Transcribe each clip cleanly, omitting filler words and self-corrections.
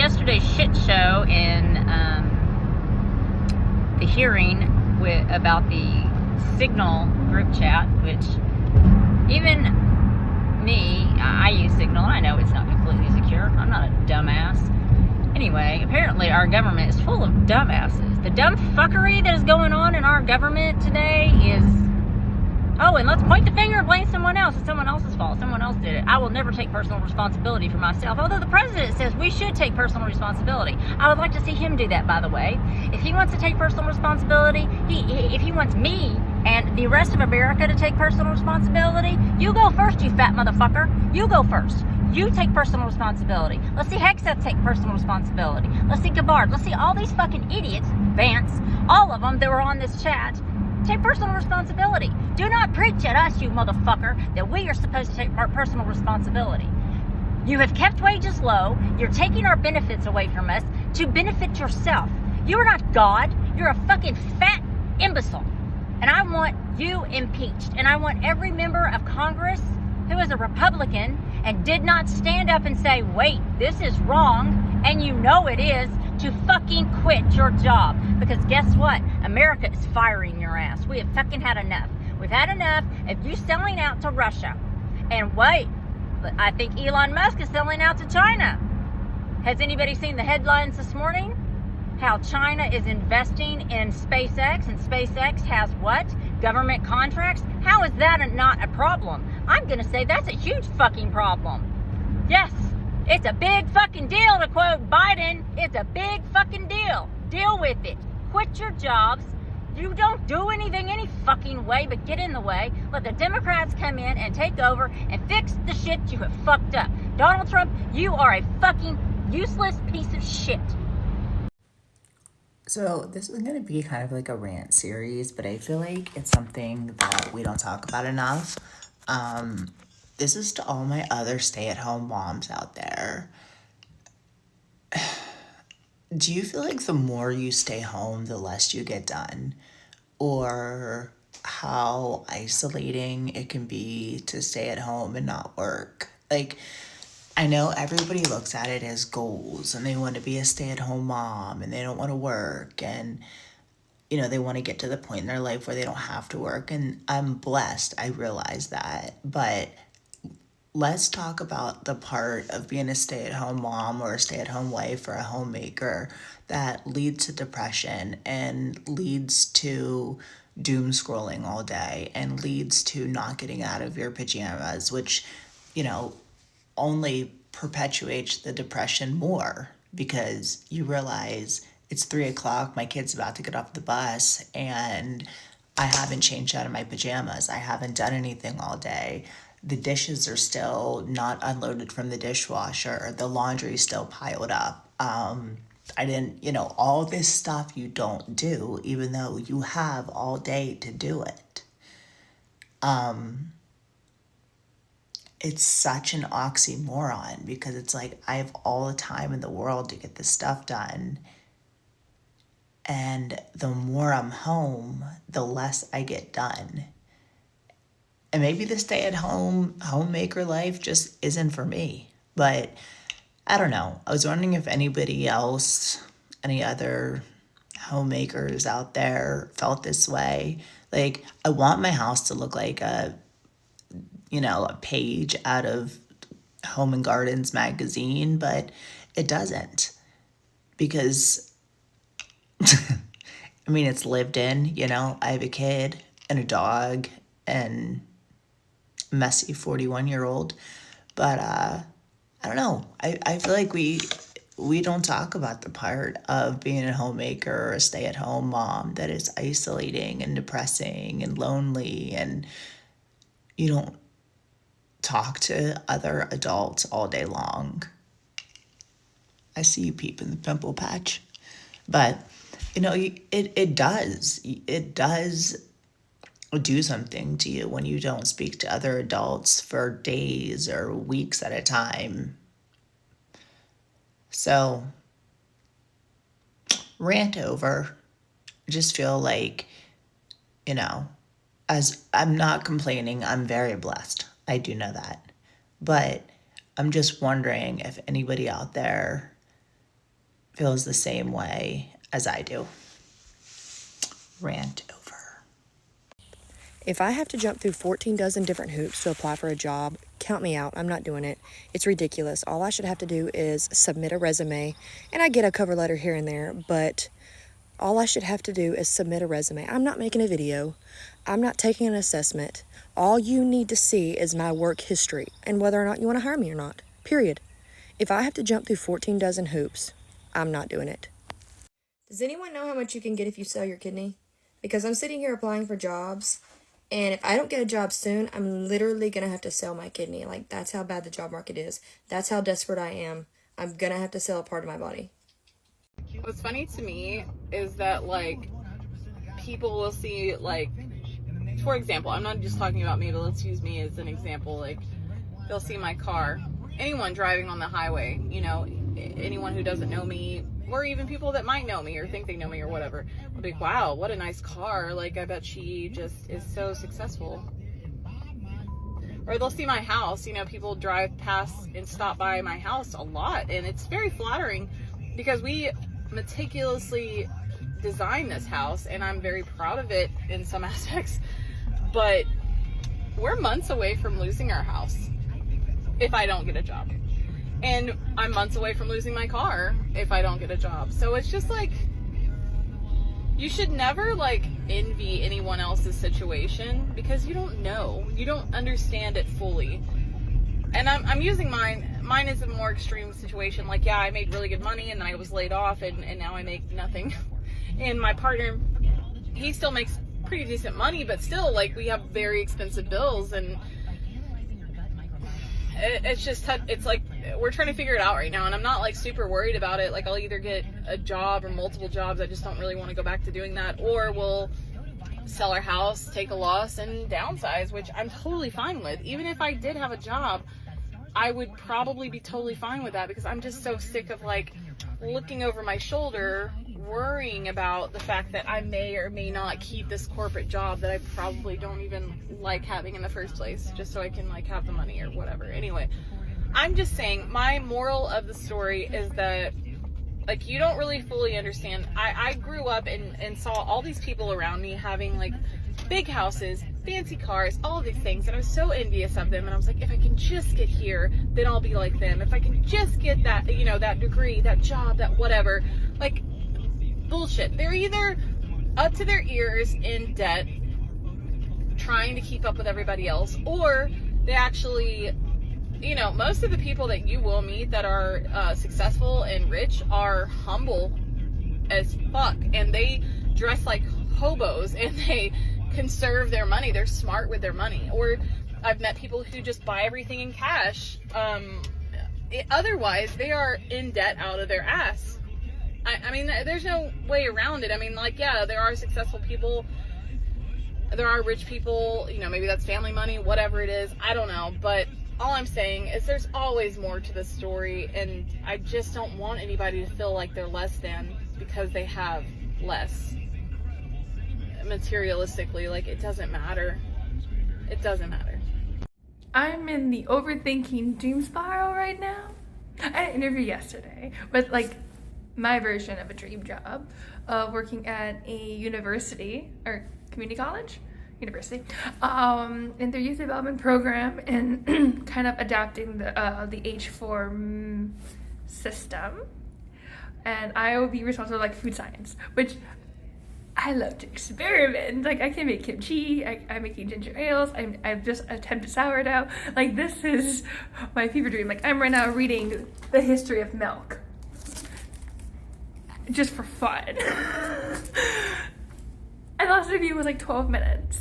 yesterday's shit show in the hearing about the Signal group chat, which even me, I use Signal. I know it's not completely secure. I'm not a dumbass. Anyway, apparently our government is full of dumbasses. The dumb fuckery that is going on in our government today is... Oh, and let's point the finger and blame someone else. It's someone else's fault. Someone else did it. I will never take personal responsibility for myself, although the president says we should take personal responsibility. I would like to see him do that, by the way. If he wants to take personal responsibility, if he wants me and the rest of America to take personal responsibility, you go first, you fat motherfucker. You go first. You take personal responsibility. Let's see Hegseth take personal responsibility. Let's see Gabbard. Let's see all these fucking idiots, Vance, all of them that were on this chat. Take personal responsibility. Do not preach at us, you motherfucker, that we are supposed to take personal responsibility. You have kept wages low. You're taking our benefits away from us to benefit yourself. You are not God. You're a fucking fat imbecile. And I want you impeached. And I want every member of Congress who is a Republican and did not stand up and say, wait, this is wrong, and you know it is, to fucking quit your job. Because guess what? America is firing your ass. We have fucking had enough. We've had enough of you selling out to Russia. And wait, I think Elon Musk is selling out to China. Has anybody seen the headlines this morning? How China is investing in SpaceX, and SpaceX has what? Government contracts? How is that not a problem? I'm gonna say that's a huge fucking problem. Yes, it's a big fucking deal, to quote Biden. It's a big fucking deal. Deal with it. Quit your jobs. You don't do anything any fucking way but get in the way. Let the Democrats come in and take over and fix the shit you have fucked up. Donald Trump, you are a fucking useless piece of shit. So this is going to be kind of like a rant series, but I feel like it's something that we don't talk about enough. This is to all my other stay-at-home moms out there. Do you feel like the more you stay home, the less you get done? Or how isolating it can be to stay at home and not work? Like, I know everybody looks at it as goals and they want to be a stay-at-home mom and they don't want to work and, you know, they want to get to the point in their life where they don't have to work. And I'm blessed, I realize that. But let's talk about the part of being a stay-at-home mom or a stay-at-home wife or a homemaker that leads to depression and leads to doom scrolling all day and leads to not getting out of your pajamas, which, you know, only perpetuates the depression more because you realize it's 3:00, my kid's about to get off the bus and I haven't changed out of my pajamas. I haven't done anything all day. The dishes are still not unloaded from the dishwasher. The laundry's still piled up. I didn't, you know, all this stuff you don't do, even though you have all day to do it. It's such an oxymoron because it's like I have all the time in the world to get this stuff done. And the more I'm home, the less I get done. And maybe the stay-at-home homemaker life just isn't for me. But I don't know. I was wondering if anybody else, any other homemakers out there felt this way. Like, I want my house to look like a page out of Home and Gardens magazine, but it doesn't. Because, I mean, it's lived in, you know. I have a kid and a dog and a messy 41-year-old. But I don't know. I feel like we don't talk about the part of being a homemaker or a stay-at-home mom that is isolating and depressing and lonely, and you don't talk to other adults all day long. I see you peeping the pimple patch. But, you know, it does do something to you when you don't speak to other adults for days or weeks at a time. So, rant over. I just feel like, you know, as I'm not complaining, I'm very blessed. I do know that. But I'm just wondering if anybody out there feels the same way as I do. Rant over. If I have to jump through 14 dozen different hoops to apply for a job, count me out. I'm not doing it. It's ridiculous. All I should have to do is submit a resume, and I get a cover letter here and there, but all I should have to do is submit a resume. I'm not making a video. I'm not taking an assessment. All you need to see is my work history and whether or not you want to hire me or not. Period. If I have to jump through 14 dozen hoops, I'm not doing it. Does anyone know how much you can get if you sell your kidney? Because I'm sitting here applying for jobs, and if I don't get a job soon, I'm literally going to have to sell my kidney. Like, that's how bad the job market is. That's how desperate I am. I'm going to have to sell a part of my body. What's funny to me is that, like, people will see, like, for example, I'm not just talking about me, but let's use me as an example. Like, they'll see my car. Anyone driving on the highway, you know, anyone who doesn't know me, or even people that might know me or think they know me or whatever, will be like, wow, what a nice car. Like, I bet she just is so successful. Or they'll see my house. You know, people drive past and stop by my house a lot, and it's very flattering because we meticulously designed this house, and I'm very proud of it in some aspects. But we're months away from losing our house if I don't get a job. And I'm months away from losing my car if I don't get a job. So it's just like, you should never like envy anyone else's situation because you don't know. You don't understand it fully. And I'm using mine. Mine is a more extreme situation. Like, yeah, I made really good money and then I was laid off and now I make nothing. And my partner, he still makes pretty decent money, but still, like, we have very expensive bills, and it's just, it's like, we're trying to figure it out right now, and I'm not like super worried about it. Like, I'll either get a job or multiple jobs. I just don't really want to go back to doing that, or we'll sell our house, take a loss, and downsize, which I'm totally fine with. Even if I did have a job, I would probably be totally fine with that, because I'm just so sick of like looking over my shoulder, worrying about the fact that I may or may not keep this corporate job that I probably don't even like having in the first place, just so I can like have the money or whatever. Anyway, I'm just saying, my moral of the story is that, like, you don't really fully understand. I grew up and saw all these people around me having like big houses, fancy cars, all of these things, and I was so envious of them, and I was like, if I can just get here, then I'll be like them. If I can just get that, you know, that degree, that job, that whatever. Like, bullshit. They're either up to their ears in debt, trying to keep up with everybody else, or they actually, you know, most of the people that you will meet that are successful and rich are humble as fuck, and they dress like hobos, and they conserve their money. They're smart with their money. Or I've met people who just buy everything in cash. Otherwise, they are in debt out of their ass. I mean, there's no way around it. I mean, like, yeah, there are successful people, there are rich people, you know, maybe that's family money, whatever it is, I don't know, but all I'm saying is there's always more to the story, and I just don't want anybody to feel like they're less than because they have less materialistically. Like, it doesn't matter. It doesn't matter. I'm in the overthinking doom spiral right now. I had an interview yesterday with like my version of a dream job, working at a university or community college, university, in their youth development program, and kind of adapting the H4 system. And I will be responsible for like food science, which I love to experiment. Like, I can make kimchi, I'm making ginger ales, I've just attempted sourdough. Like, this is my fever dream. Like, I'm right now reading the history of milk, just for fun. And the last interview was like 12 minutes.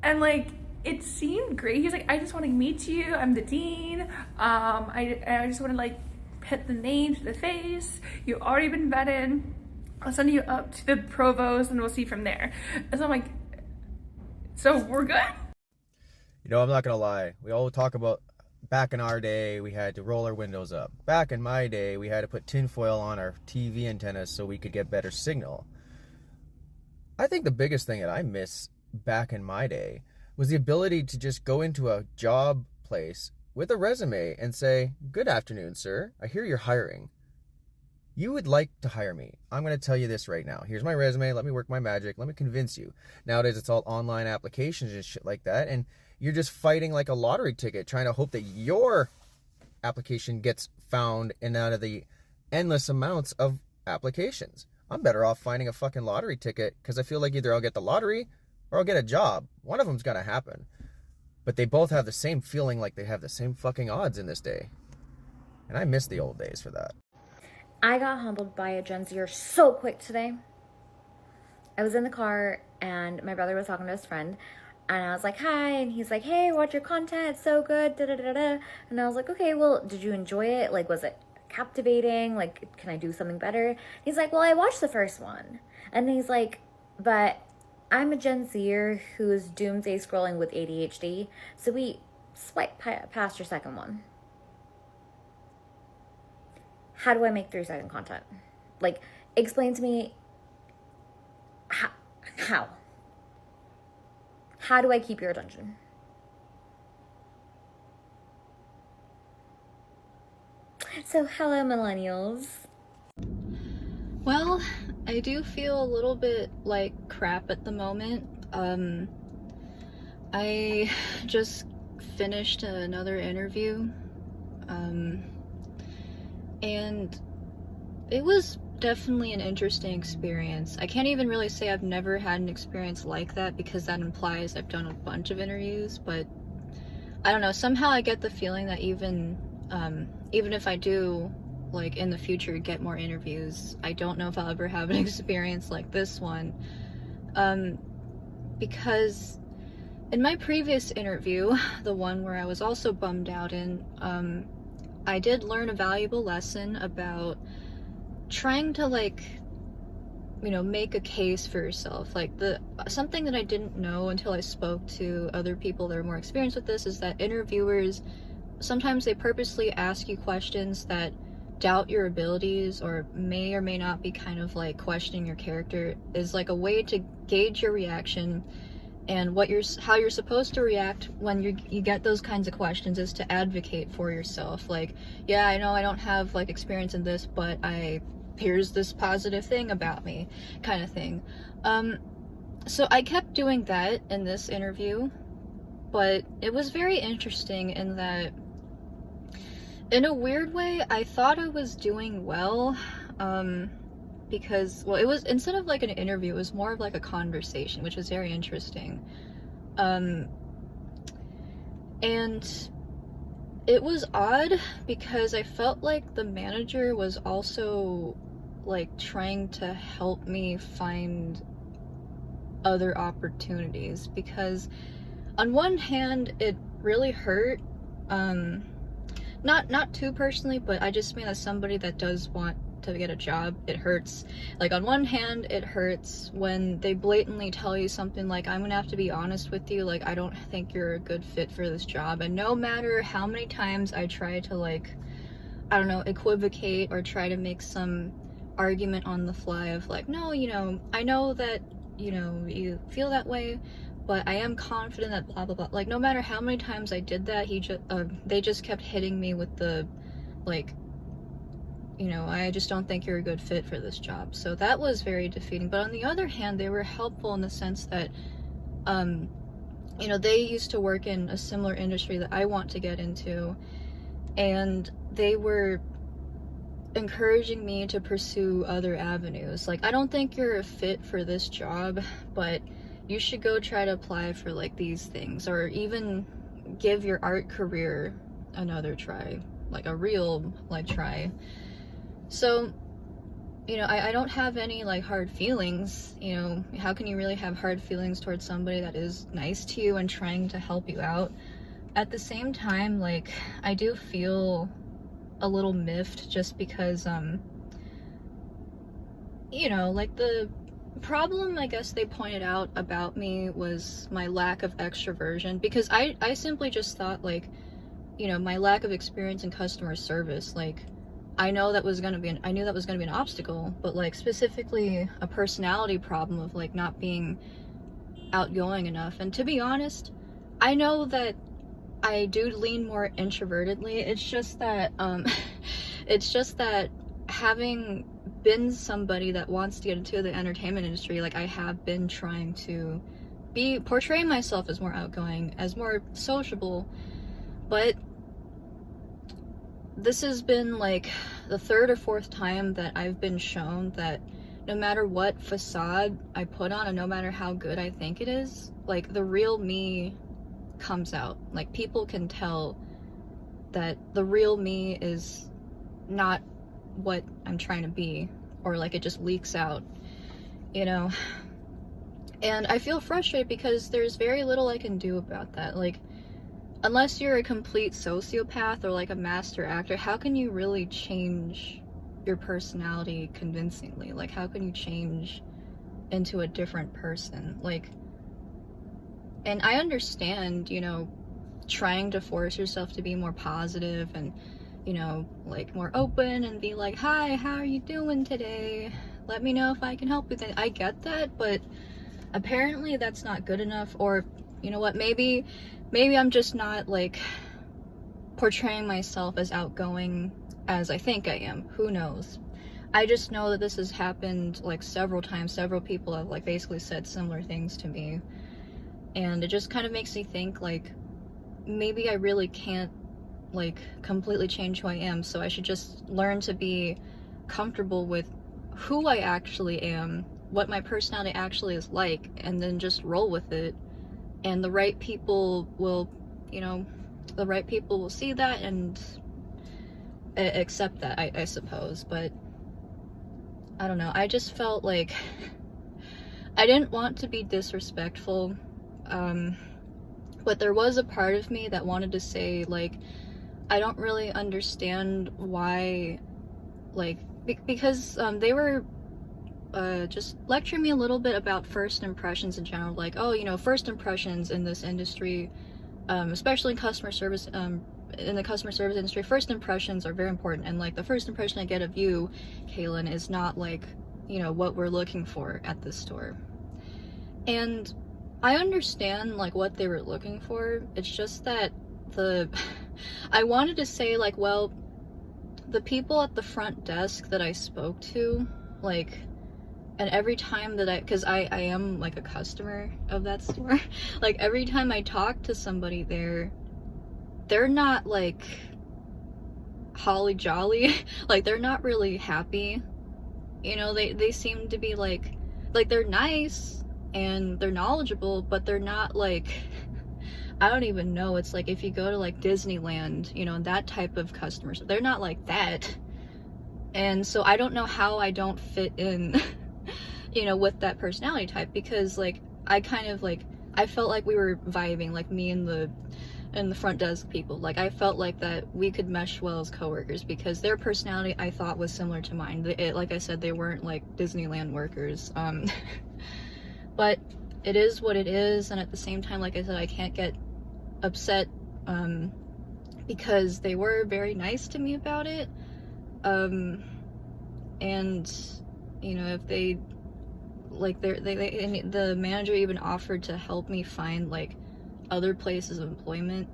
And like, it seemed great. He's like, I just want to meet you. I'm the dean. I just want to like put the name to the face. You've already been vetted. I'll send you up to the provost and we'll see from there. And so I'm like, so we're good? You know, I'm not gonna lie. We all talk about back in our day, we had to roll our windows up. Back in my day, we had to put tinfoil on our TV antennas so we could get better signal. I think the biggest thing that I miss back in my day was the ability to just go into a job place with a resume and say, "Good afternoon, sir. I hear you're hiring. you would like to hire me. I'm going to tell you this right now. Here's my resume. Let me work my magic. Let me convince you. Nowadays, it's all online applications and shit like that. And you're just fighting like a lottery ticket, trying to hope that your application gets found in out of the endless amounts of applications. I'm better off finding a fucking lottery ticket because I feel like either I'll get the lottery or I'll get a job. One of them's going to happen. But they both have the same feeling like they have the same fucking odds in this day. And I miss the old days for that. I got humbled by a Gen Zer so quick today. I was in the car and my brother was talking to his friend and I was like, hi, and he's like, hey, watch your content, it's so good, da da da da. And I was like, okay, well, did you enjoy it? Like, was it captivating? Like, can I do something better? He's like, well, I watched the first one. And he's like, but I'm a Gen Zer who's doomsday scrolling with ADHD, so we swipe past your second one. How do I make 3-second content? Like, explain to me how? How do I keep your attention? So, hello, millennials. Well, I do feel a little bit like crap at the moment. I just finished another interview. And it was definitely an interesting experience. I can't even really say I've never had an experience like that because that implies I've done a bunch of interviews, but I don't know, somehow I get the feeling that even if I do, like, in the future get more interviews, I don't know if I'll ever have an experience like this one. Because in my previous interview, the one where I was also bummed out in, I did learn a valuable lesson about trying to, like, you know, make a case for yourself. Like, something that I didn't know until I spoke to other people that are more experienced with this is that interviewers, sometimes they purposely ask you questions that doubt your abilities or may not be kind of like questioning your character, is like a way to gauge your reaction. And how you're supposed to react when you get those kinds of questions is to advocate for yourself. Like, yeah, I know I don't have like experience in this, but here's this positive thing about me, kind of thing. So I kept doing that in this interview, but it was very interesting in that, in a weird way, I thought I was doing well, because, well, it was, instead of like an interview, it was more of like a conversation, which was very interesting. And it was odd because I felt like the manager was also like trying to help me find other opportunities, because on one hand it really hurt, not too personally, but I just mean as somebody that does want to get a job, it hurts. Like, on one hand, it hurts when they blatantly tell you something like, I'm gonna have to be honest with you, like, I don't think you're a good fit for this job. And no matter how many times I try to, like, I don't know, equivocate or try to make some argument on the fly of like, no, you know, I know that, you know, you feel that way, but I am confident that blah blah blah, like, no matter how many times I did that, they just kept hitting me with the, like, you know, I just don't think you're a good fit for this job. So that was very defeating. But on the other hand, they were helpful in the sense that, you know, they used to work in a similar industry that I want to get into, and they were encouraging me to pursue other avenues. Like, I don't think you're a fit for this job, but you should go try to apply for like these things, or even give your art career another try, like a real like try. So, you know, I don't have any like hard feelings. You know, how can you really have hard feelings towards somebody that is nice to you and trying to help you out? At the same time, like, I do feel a little miffed just because, you know, like, the problem I guess they pointed out about me was my lack of extroversion, because I simply just thought, like, you know, my lack of experience in customer service, like, I knew that was gonna be an obstacle, but like specifically a personality problem of like not being outgoing enough. And to be honest, I know that I do lean more introvertedly. It's just that having been somebody that wants to get into the entertainment industry, like I have been trying to portray myself as more outgoing, as more sociable, but this has been like the third or fourth time that I've been shown that no matter what facade I put on and no matter how good I think it is, like the real me comes out. Like people can tell that the real me is not what I'm trying to be, or like it just leaks out, you know? And I feel frustrated because there's very little I can do about that. Like, unless you're a complete sociopath or like a master actor, how can you really change your personality convincingly? Like, how can you change into a different person? Like, and I understand, you know, trying to force yourself to be more positive and, you know, like more open and be like, hi, how are you doing today? Let me know if I can help with it. I get that, but apparently that's not good enough. Or, you know what, maybe I'm just not like portraying myself as outgoing as I think I am. Who knows? I just know that this has happened like several times. Several people have like basically said similar things to me. And it just kind of makes me think like, maybe I really can't like completely change who I am. So I should just learn to be comfortable with who I actually am, what my personality actually is like, and then just roll with it. And the right people will, you know, the right people will see that and accept that, I suppose. But I don't know, I just felt like I didn't want to be disrespectful, but there was a part of me that wanted to say, like, I don't really understand why, like, because they were just lecturing me a little bit about first impressions in general, like, oh, you know, first impressions in this industry, especially in customer service, in the customer service industry, first impressions are very important, and like the first impression I get of you, Kaylin, is not like, you know, what we're looking for at this store. And I understand like what they were looking for. It's just that I wanted to say like, well, the people at the front desk that I spoke to, like, and every time that because I am like a customer of that store, like every time I talk to somebody there, they're not like holly jolly, like they're not really happy, you know. They seem to be like they're nice and they're knowledgeable, but they're not like, I don't even know, it's like if you go to like Disneyland, you know, that type of customers, they're not like that. And so I don't know how I don't fit in you know, with that personality type, because like I kind of like, I felt like we were vibing, like me and the front desk people, like I felt like that we could mesh well as coworkers because their personality I thought was similar to mine. Like I said, they weren't like Disneyland workers, but it is what it is. And at the same time, like I said, I can't get upset because they were very nice to me about it, and you know, if they like the manager even offered to help me find like other places of employment,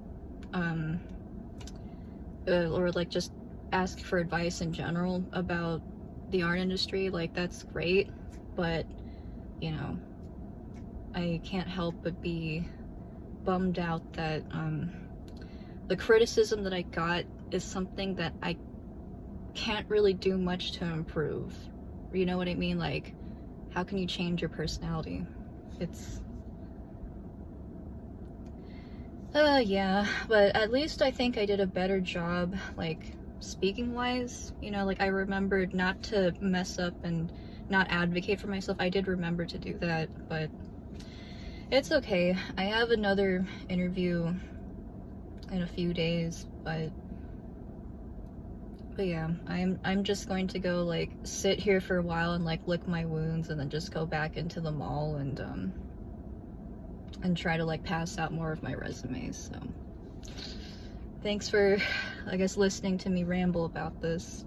or like just ask for advice in general about the art industry. Like that's great, but you know, I can't help but be bummed out that the criticism that I got is something that I can't really do much to improve. You know what I mean? Like, how can you change your personality? It's yeah, but at least I think I did a better job, like speaking wise, you know, like I remembered not to mess up and not advocate for myself. I did remember to do that, but it's okay. I have another interview in a few days, but yeah, I'm just going to go like sit here for a while and like lick my wounds and then just go back into the mall and try to like pass out more of my resumes. So thanks for, I guess, listening to me ramble about this.